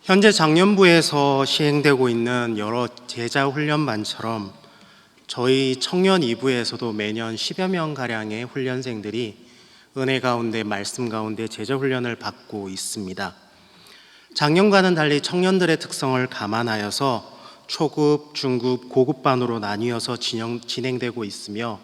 현재 장년부에서 시행되고 있는 여러 제자 훈련반처럼 저희 청년 2부에서도 매년 10여 명가량의 훈련생들이 은혜 가운데 말씀 가운데 제자 훈련을 받고 있습니다. 작년과는 달리 청년들의 특성을 감안하여서 초급, 중급, 고급반으로 나뉘어서 진행되고 있으며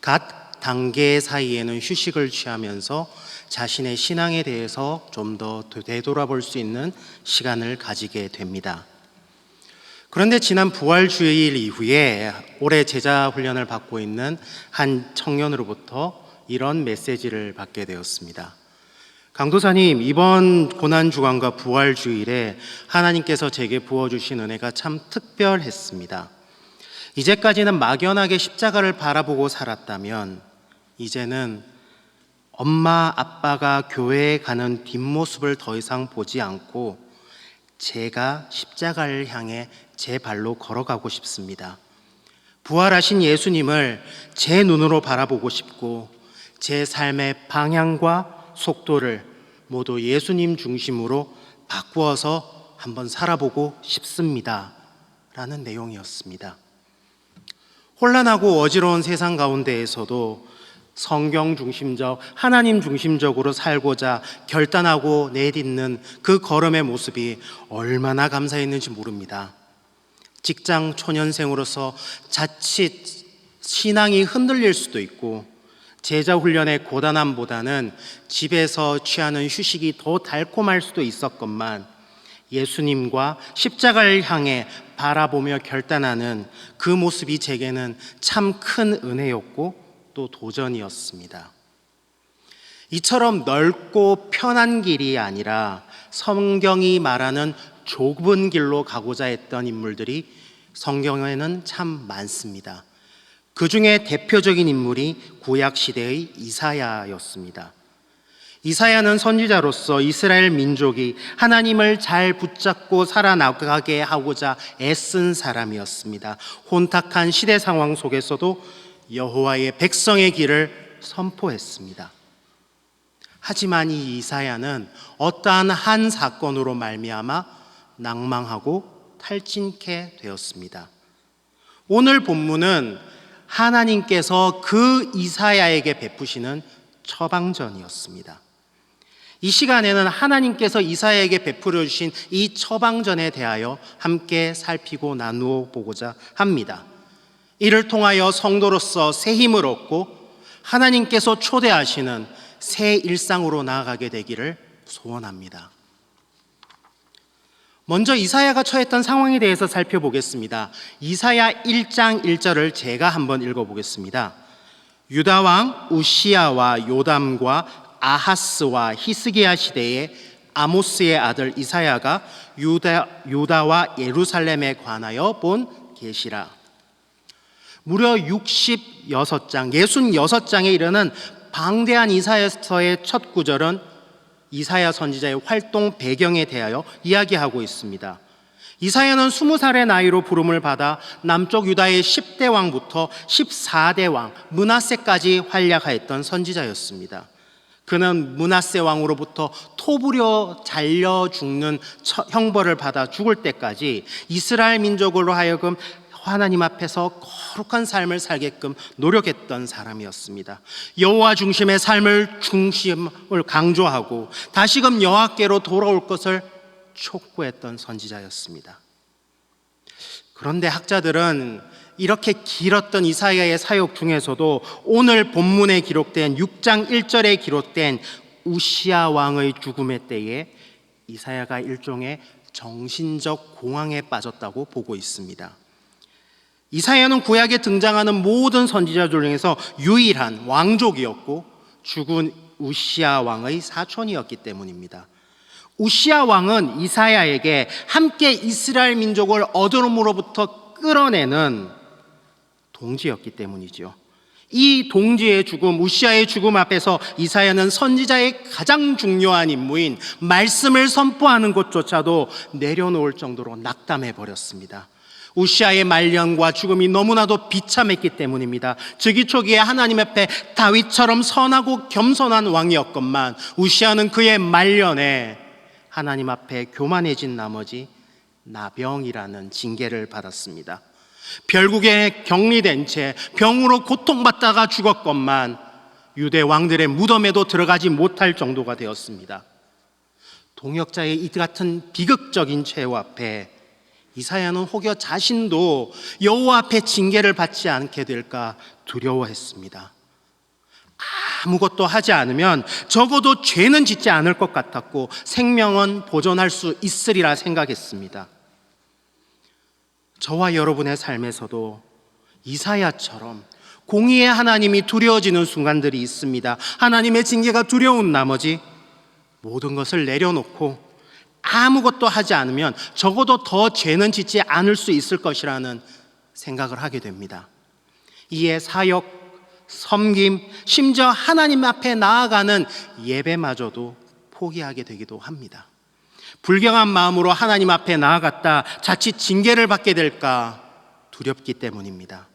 각 단계 사이에는 휴식을 취하면서 자신의 신앙에 대해서 좀 더 되돌아볼 수 있는 시간을 가지게 됩니다. 그런데 지난 부활주일 이후에 올해 제자 훈련을 받고 있는 한 청년으로부터 이런 메시지를 받게 되었습니다. 강도사님, 이번 고난주간과 부활주일에 하나님께서 제게 부어주신 은혜가 참 특별했습니다. 이제까지는 막연하게 십자가를 바라보고 살았다면 이제는 엄마, 아빠가 교회에 가는 뒷모습을 더 이상 보지 않고 제가 십자가를 향해 제 발로 걸어가고 싶습니다. 부활하신 예수님을 제 눈으로 바라보고 싶고 제 삶의 방향과 속도를 모두 예수님 중심으로 바꾸어서 한번 살아보고 싶습니다. 라는 내용이었습니다. 혼란하고 어지러운 세상 가운데에서도 성경 중심적, 하나님 중심적으로 살고자 결단하고 내딛는 그 걸음의 모습이 얼마나 감사했는지 모릅니다. 직장 초년생으로서 자칫 신앙이 흔들릴 수도 있고 제자 훈련의 고단함보다는 집에서 취하는 휴식이 더 달콤할 수도 있었건만 예수님과 십자가를 향해 바라보며 결단하는 그 모습이 제게는 참 큰 은혜였고 또 도전이었습니다. 이처럼 넓고 편한 길이 아니라 성경이 말하는 좁은 길로 가고자 했던 인물들이 성경에는 참 많습니다. 그 중에 대표적인 인물이 구약시대의 이사야였습니다. 이사야는 선지자로서 이스라엘 민족이 하나님을 잘 붙잡고 살아나가게 하고자 애쓴 사람이었습니다. 혼탁한 시대 상황 속에서도 여호와의 백성의 길을 선포했습니다. 하지만 이 이사야는 어떠한 한 사건으로 말미암아 낭망하고 탈진케 되었습니다. 오늘 본문은 하나님께서 그 이사야에게 베푸시는 처방전이었습니다. 이 시간에는 하나님께서 이사야에게 베풀어 주신 이 처방전에 대하여 함께 살피고 나누어 보고자 합니다. 이를 통하여 성도로서 새 힘을 얻고 하나님께서 초대하시는 새 일상으로 나아가게 되기를 소원합니다. 먼저 이사야가 처했던 상황에 대해서 살펴보겠습니다. 이사야 1장 1절을 제가 한번 읽어보겠습니다. 유다 왕 우시야와 요담과 아하스와 히스기야 시대에 아모스의 아들 이사야가 유다와 예루살렘에 관하여 본 계시라. 무려 66장에 이르는 방대한 이사야서의 첫 구절은 이사야 선지자의 활동 배경에 대하여 이야기하고 있습니다. 이사야는 20살의 나이로 부름을 받아 남쪽 유다의 10대 왕부터 14대 왕 므낫세까지 활약하였던 선지자였습니다. 그는 므낫세 왕으로부터 토부려 잘려 죽는 형벌을 받아 죽을 때까지 이스라엘 민족으로 하여금 하나님 앞에서 거룩한 삶을 살게끔 노력했던 사람이었습니다. 여호와 중심의 삶을 중심을 강조하고 다시금 여호와께로 돌아올 것을 촉구했던 선지자였습니다. 그런데 학자들은 이렇게 길었던 이사야의 사역 중에서도 오늘 본문에 기록된 6장 1절에 기록된 우시야 왕의 죽음의 때에 이사야가 일종의 정신적 공황에 빠졌다고 보고 있습니다. 이사야는 구약에 등장하는 모든 선지자들 중에서 유일한 왕족이었고 죽은 우시야 왕의 사촌이었기 때문입니다. 우시야 왕은 이사야에게 함께 이스라엘 민족을 어두움으로부터 끌어내는 동지였기 때문이죠. 이 동지의 죽음, 우시야의 죽음 앞에서 이사야는 선지자의 가장 중요한 임무인 말씀을 선포하는 것조차도 내려놓을 정도로 낙담해 버렸습니다. 우시야의 말년과 죽음이 너무나도 비참했기 때문입니다. 즉위초기에 하나님 앞에 다윗처럼 선하고 겸손한 왕이었건만 우시야는 그의 말년에 하나님 앞에 교만해진 나머지 나병이라는 징계를 받았습니다. 결국에 격리된 채 병으로 고통받다가 죽었건만 유대 왕들의 무덤에도 들어가지 못할 정도가 되었습니다. 동역자의 이 같은 비극적인 최후 앞에 이사야는 혹여 자신도 여호와 앞에 징계를 받지 않게 될까 두려워했습니다. 아무것도 하지 않으면 적어도 죄는 짓지 않을 것 같았고 생명은 보존할 수 있으리라 생각했습니다. 저와 여러분의 삶에서도 이사야처럼 공의의 하나님이 두려워지는 순간들이 있습니다. 하나님의 징계가 두려운 나머지 모든 것을 내려놓고 아무것도 하지 않으면 적어도 더 죄는 짓지 않을 수 있을 것이라는 생각을 하게 됩니다. 이에 사역, 섬김, 심지어 하나님 앞에 나아가는 예배마저도 포기하게 되기도 합니다. 불경한 마음으로 하나님 앞에 나아갔다 자칫 징계를 받게 될까 두렵기 때문입니다.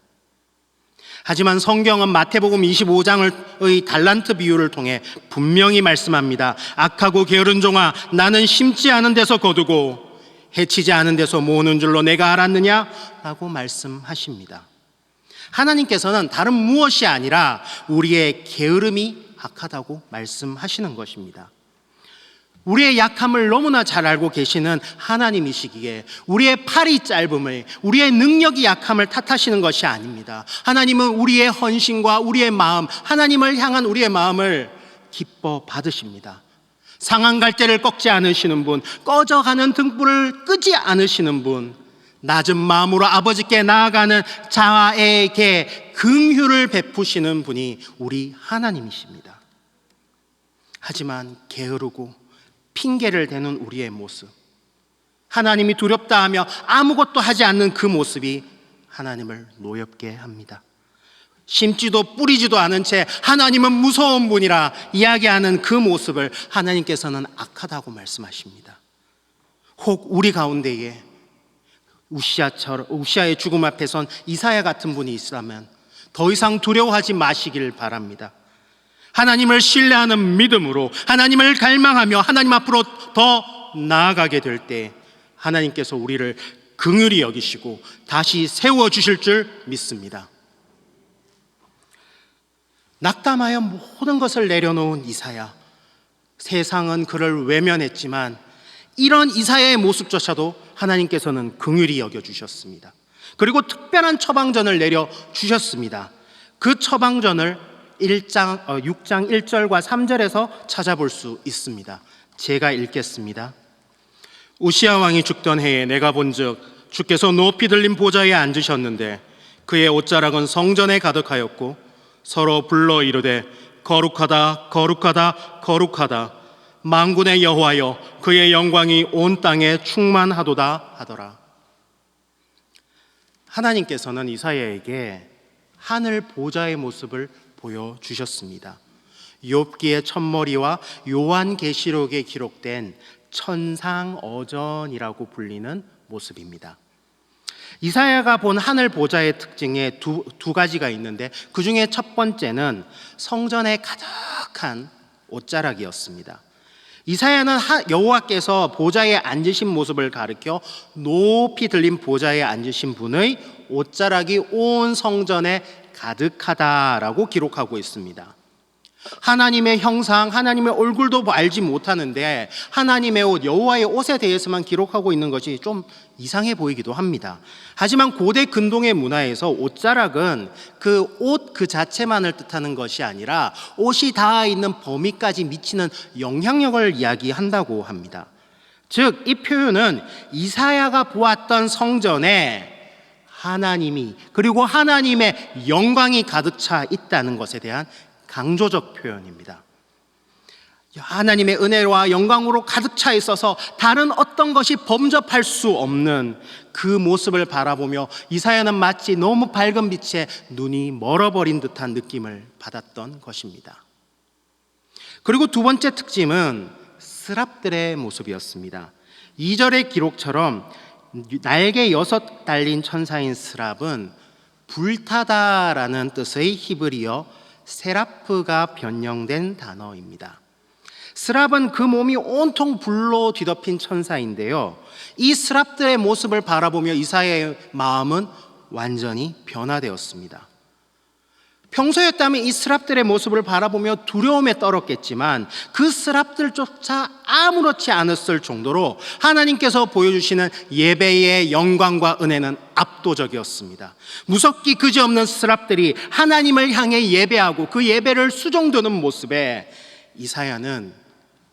하지만 성경은 마태복음 25장의 달란트 비유를 통해 분명히 말씀합니다. 악하고 게으른 종아, 나는 심지 않은 데서 거두고 해치지 않은 데서 모으는 줄로 내가 알았느냐? 라고 말씀하십니다. 하나님께서는 다른 무엇이 아니라 우리의 게으름이 악하다고 말씀하시는 것입니다. 우리의 약함을 너무나 잘 알고 계시는 하나님이시기에 우리의 팔이 짧음을, 우리의 능력이 약함을 탓하시는 것이 아닙니다. 하나님은 우리의 헌신과 우리의 마음, 하나님을 향한 우리의 마음을 기뻐 받으십니다. 상한 갈대를 꺾지 않으시는 분, 꺼져가는 등불을 끄지 않으시는 분, 낮은 마음으로 아버지께 나아가는 자에게 긍휼을 베푸시는 분이 우리 하나님이십니다. 하지만 게으르고 핑계를 대는 우리의 모습, 하나님이 두렵다 하며 아무것도 하지 않는 그 모습이 하나님을 노엽게 합니다. 심지도 뿌리지도 않은 채 하나님은 무서운 분이라 이야기하는 그 모습을 하나님께서는 악하다고 말씀하십니다. 혹 우리 가운데에 우시아의 죽음 앞에 선 이사야 같은 분이 있다면 더 이상 두려워하지 마시길 바랍니다. 하나님을 신뢰하는 믿음으로 하나님을 갈망하며 하나님 앞으로 더 나아가게 될 때 하나님께서 우리를 긍휼히 여기시고 다시 세워주실 줄 믿습니다. 낙담하여 모든 것을 내려놓은 이사야, 세상은 그를 외면했지만 이런 이사야의 모습조차도 하나님께서는 긍휼히 여겨주셨습니다. 그리고 특별한 처방전을 내려주셨습니다. 그 처방전을 6장 1절과 3절에서 찾아볼 수 있습니다. 제가 읽겠습니다. 우시아 왕이 죽던 해에 내가 본즉 주께서 높이 들린 보좌에 앉으셨는데 그의 옷자락은 성전에 가득하였고 서로 불러 이르되 거룩하다 거룩하다 거룩하다 만군의 여호와여 그의 영광이 온 땅에 충만하도다 하더라. 하나님께서는 이사야에게 하늘 보좌의 모습을 보여주셨습니다. 욥기의 첫머리와 요한계시록에 기록된 천상어전이라고 불리는 모습입니다. 이사야가 본 하늘 보좌의 특징에 두 가지가 있는데 그 중에 첫 번째는 성전에 가득한 옷자락이었습니다. 이사야는 여호와께서 보좌에 앉으신 모습을 가리켜 높이 들린 보좌에 앉으신 분의 옷자락이 온 성전에 가득하다라고 기록하고 있습니다. 하나님의 형상, 하나님의 얼굴도 알지 못하는데 하나님의 옷, 여호와의 옷에 대해서만 기록하고 있는 것이 좀 이상해 보이기도 합니다. 하지만 고대 근동의 문화에서 옷자락은 그 옷 그 자체만을 뜻하는 것이 아니라 옷이 닿아 있는 범위까지 미치는 영향력을 이야기한다고 합니다. 즉, 이 표현은 이사야가 보았던 성전에 하나님이 그리고 하나님의 영광이 가득 차 있다는 것에 대한 강조적 표현입니다. 하나님의 은혜와 영광으로 가득 차 있어서 다른 어떤 것이 범접할 수 없는 그 모습을 바라보며 이사야는 마치 너무 밝은 빛에 눈이 멀어버린 듯한 느낌을 받았던 것입니다. 그리고 두 번째 특징은 스랍들의 모습이었습니다. 2절의 기록처럼 날개 6 달린 천사인 스랍은 불타다라는 뜻의 히브리어 세라프가 변형된 단어입니다. 스랍은 그 몸이 온통 불로 뒤덮인 천사인데요, 이 스랍들의 모습을 바라보며 이사야의 마음은 완전히 변화되었습니다. 평소였다면 이 스랍들의 모습을 바라보며 두려움에 떨었겠지만 그 스랍들조차 아무렇지 않았을 정도로 하나님께서 보여주시는 예배의 영광과 은혜는 압도적이었습니다. 무섭기 그지없는 스랍들이 하나님을 향해 예배하고 그 예배를 수종드는 모습에 이사야는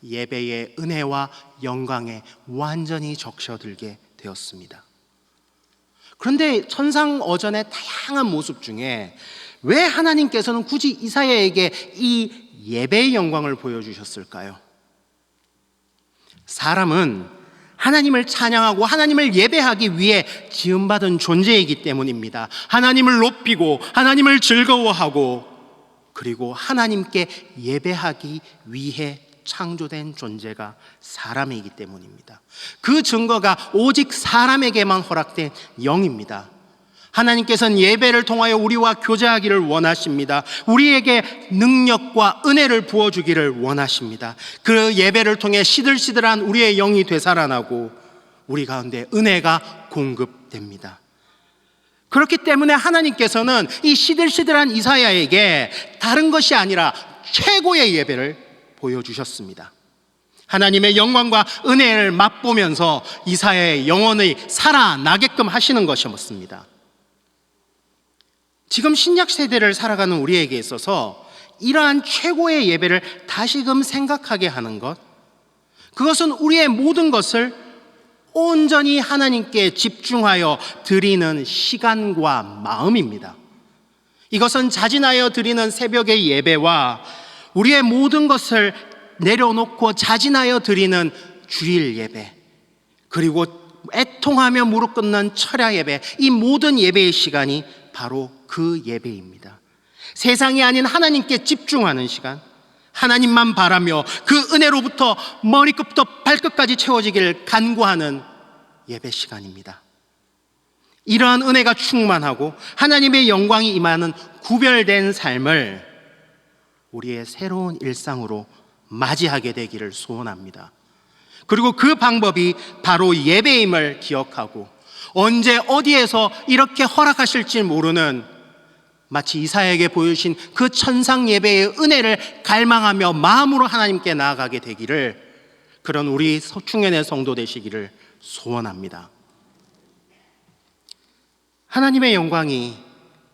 예배의 은혜와 영광에 완전히 적셔들게 되었습니다. 그런데 천상어전의 다양한 모습 중에 왜 하나님께서는 굳이 이사야에게 이 예배의 영광을 보여주셨을까요? 사람은 하나님을 찬양하고 하나님을 예배하기 위해 지음받은 존재이기 때문입니다. 하나님을 높이고 하나님을 즐거워하고 그리고 하나님께 예배하기 위해 창조된 존재가 사람이기 때문입니다. 그 증거가 오직 사람에게만 허락된 영입니다. 하나님께서는 예배를 통하여 우리와 교제하기를 원하십니다. 우리에게 능력과 은혜를 부어주기를 원하십니다. 그 예배를 통해 시들시들한 우리의 영이 되살아나고 우리 가운데 은혜가 공급됩니다. 그렇기 때문에 하나님께서는 이 시들시들한 이사야에게 다른 것이 아니라 최고의 예배를 보여주셨습니다. 하나님의 영광과 은혜를 맛보면서 이사야의 영혼이 살아나게끔 하시는 것이었습니다. 지금 신약 세대를 살아가는 우리에게 있어서 이러한 최고의 예배를 다시금 생각하게 하는 것, 그것은 우리의 모든 것을 온전히 하나님께 집중하여 드리는 시간과 마음입니다. 이것은 자진하여 드리는 새벽의 예배와 우리의 모든 것을 내려놓고 자진하여 드리는 주일 예배, 그리고 애통하며 무릎 꿇는 철야 예배, 이 모든 예배의 시간이 바로 그 예배입니다. 세상이 아닌 하나님께 집중하는 시간, 하나님만 바라며 그 은혜로부터 머리끝부터 발끝까지 채워지기를 간구하는 예배 시간입니다. 이러한 은혜가 충만하고 하나님의 영광이 임하는 구별된 삶을 우리의 새로운 일상으로 맞이하게 되기를 소원합니다. 그리고 그 방법이 바로 예배임을 기억하고 언제 어디에서 이렇게 허락하실지 모르는 마치 이사야에게 보여주신 그 천상 예배의 은혜를 갈망하며 마음으로 하나님께 나아가게 되기를, 그런 우리 충현의 성도 되시기를 소원합니다. 하나님의 영광이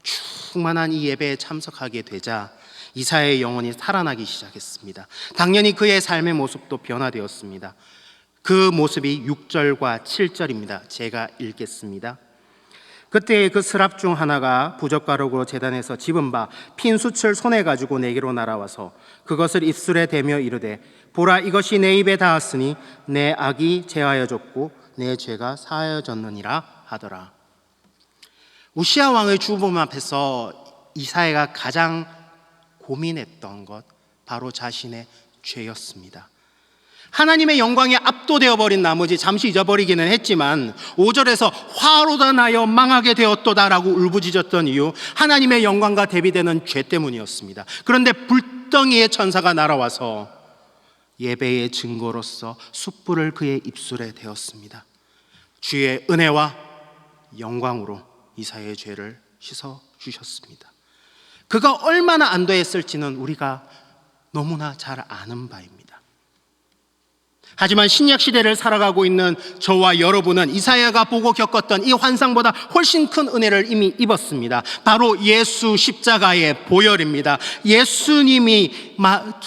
충만한 이 예배에 참석하게 되자 이사야의 영혼이 살아나기 시작했습니다. 당연히 그의 삶의 모습도 변화되었습니다. 그 모습이 6절과 7절입니다. 제가 읽겠습니다. 그때 그 스랍 중 하나가 부젓가락으로 제단에서 집은 바 핀 숯을 손에 가지고 내게로 날아와서 그것을 입술에 대며 이르되, 보라, 이것이 내 입에 닿았으니 내 악이 제하여졌고 내 죄가 사하여졌느니라 하더라. 우시야 왕의 죽음 앞에서 이사야가 가장 고민했던 것, 바로 자신의 죄였습니다. 하나님의 영광에 압도되어 버린 나머지 잠시 잊어버리기는 했지만 5절에서 화로다 나여 망하게 되었도다라고 울부짖었던 이유, 하나님의 영광과 대비되는 죄 때문이었습니다. 그런데 불덩이의 천사가 날아와서 예배의 증거로서 숯불을 그의 입술에 대었습니다. 주의 은혜와 영광으로 이사야의 죄를 씻어 주셨습니다. 그가 얼마나 안도했을지는 우리가 너무나 잘 아는 바입니다. 하지만 신약 시대를 살아가고 있는 저와 여러분은 이사야가 보고 겪었던 이 환상보다 훨씬 큰 은혜를 이미 입었습니다. 바로 예수 십자가의 보혈입니다. 예수님이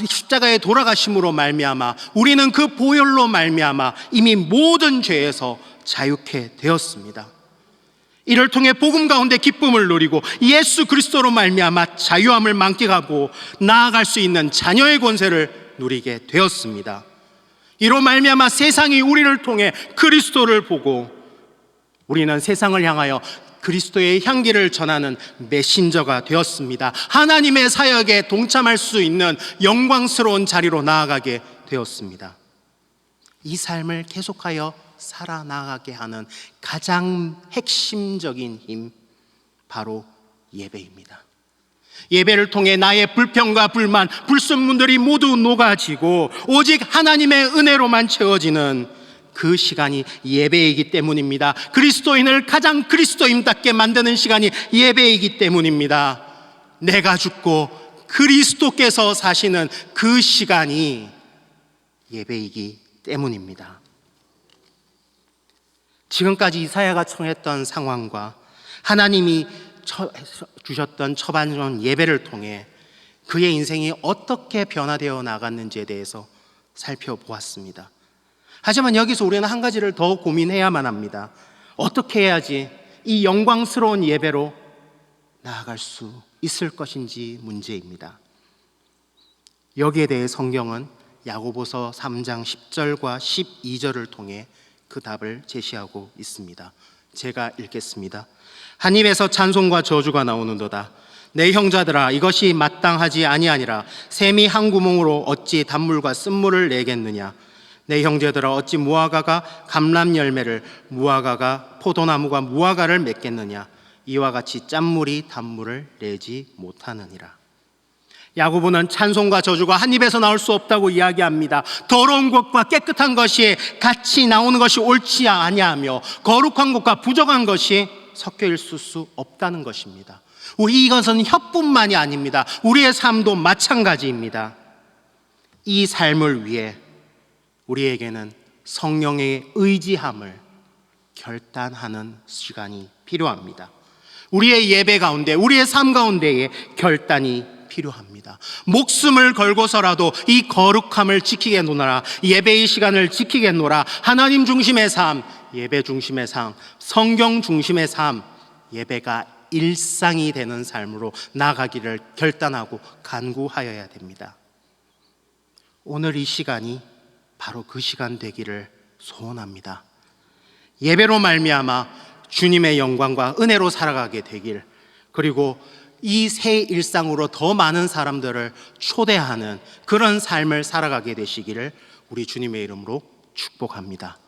십자가에 돌아가심으로 말미암아 우리는 그 보혈로 말미암아 이미 모든 죄에서 자유케 되었습니다. 이를 통해 복음 가운데 기쁨을 누리고 예수 그리스도로 말미암아 자유함을 만끽하고 나아갈 수 있는 자녀의 권세를 누리게 되었습니다. 이로 말미암아 세상이 우리를 통해 그리스도를 보고 우리는 세상을 향하여 그리스도의 향기를 전하는 메신저가 되었습니다. 하나님의 사역에 동참할 수 있는 영광스러운 자리로 나아가게 되었습니다. 이 삶을 계속하여 살아나가게 하는 가장 핵심적인 힘, 바로 예배입니다. 예배를 통해 나의 불평과 불만, 불순물들이 모두 녹아지고 오직 하나님의 은혜로만 채워지는 그 시간이 예배이기 때문입니다. 그리스도인을 가장 그리스도인답게 만드는 시간이 예배이기 때문입니다. 내가 죽고 그리스도께서 사시는 그 시간이 예배이기 때문입니다. 지금까지 이사야가 청했던 상황과 하나님이 주셨던 처반전 예배를 통해 그의 인생이 어떻게 변화되어 나갔는지에 대해서 살펴보았습니다. 하지만 여기서 우리는 한 가지를 더 고민해야만 합니다. 어떻게 해야지 이 영광스러운 예배로 나아갈 수 있을 것인지 문제입니다. 여기에 대해 성경은 야고보서 3장 10절과 12절을 통해 그 답을 제시하고 있습니다. 제가 읽겠습니다. 한 입에서 찬송과 저주가 나오는도다. 내 형제들아, 이것이 마땅하지 아니하니라. 샘이 한 구멍으로 어찌 단물과 쓴물을 내겠느냐. 내 형제들아, 어찌 무화과가 감람 열매를, 무화과가 포도나무가 무화과를 맺겠느냐. 이와 같이 짠물이 단물을 내지 못하느니라. 야고보는 찬송과 저주가 한 입에서 나올 수 없다고 이야기합니다. 더러운 것과 깨끗한 것이 같이 나오는 것이 옳지 아니하며 거룩한 것과 부정한 것이 섞여 있을 수 없다는 것입니다. 이것은 혀뿐만이 아닙니다. 우리의 삶도 마찬가지입니다. 이 삶을 위해 우리에게는 성령의 의지함을 결단하는 시간이 필요합니다. 우리의 예배 가운데, 우리의 삶 가운데에 결단이 필요합니다. 목숨을 걸고서라도 이 거룩함을 지키겠노라, 예배의 시간을 지키겠노라. 하나님 중심의 삶, 예배 중심의 삶, 성경 중심의 삶, 예배가 일상이 되는 삶으로 나아가기를 결단하고 간구하여야 됩니다. 오늘 이 시간이 바로 그 시간 되기를 소원합니다. 예배로 말미암아 주님의 영광과 은혜로 살아가게 되길, 그리고 이 새 일상으로 더 많은 사람들을 초대하는 그런 삶을 살아가게 되시기를 우리 주님의 이름으로 축복합니다.